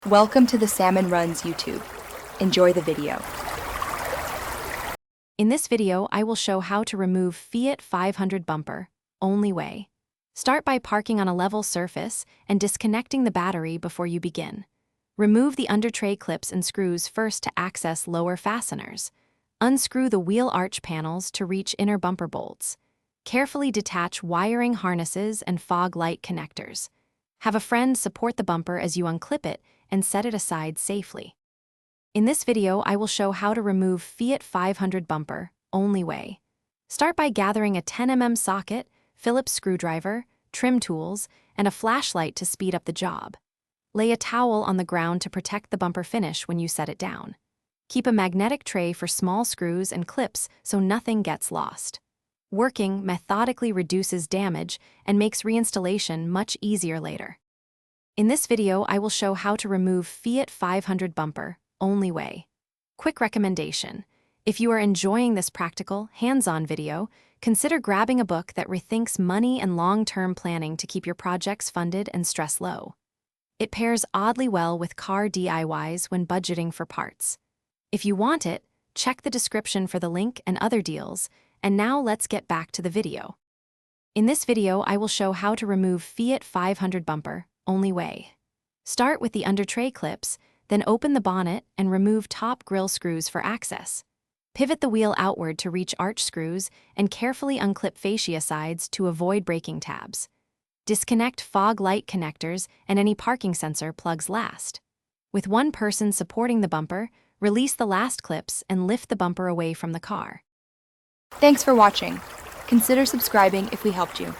Welcome to the Salmon Runs YouTube. Enjoy the video. In this video, I will show how to remove Fiat 500 bumper, only way. Start by parking on a level surface and disconnecting the battery before you begin. Remove the under tray clips and screws first to access lower fasteners. Unscrew the wheel arch panels to reach inner bumper bolts. Carefully detach wiring harnesses and fog light connectors. Have a friend support the bumper as you unclip it and set it aside safely. In this video, I will show how to remove Fiat 500 bumper, only way. Start by gathering a 10mm socket, Phillips screwdriver, trim tools, and a flashlight to speed up the job. Lay a towel on the ground to protect the bumper finish when you set it down. Keep a magnetic tray for small screws and clips so nothing gets lost. Working methodically reduces damage and makes reinstallation much easier later. In this video, I will show how to remove Fiat 500 bumper, only way. Quick recommendation: if you are enjoying this practical, hands-on video, consider grabbing a book that rethinks money and long-term planning to keep your projects funded and stress low. It pairs oddly well with car DIYs when budgeting for parts. If you want it, check the description for the link and other deals, and now let's get back to the video. In this video, I will show how to remove Fiat 500 bumper, only way. Start with the under tray clips, then open the bonnet and remove top grille screws for access. Pivot the wheel outward to reach arch screws and carefully unclip fascia sides to avoid breaking tabs. Disconnect fog light connectors and any parking sensor plugs last. With one person supporting the bumper, release the last clips and lift the bumper away from the car. Thanks for watching. Consider subscribing if we helped you.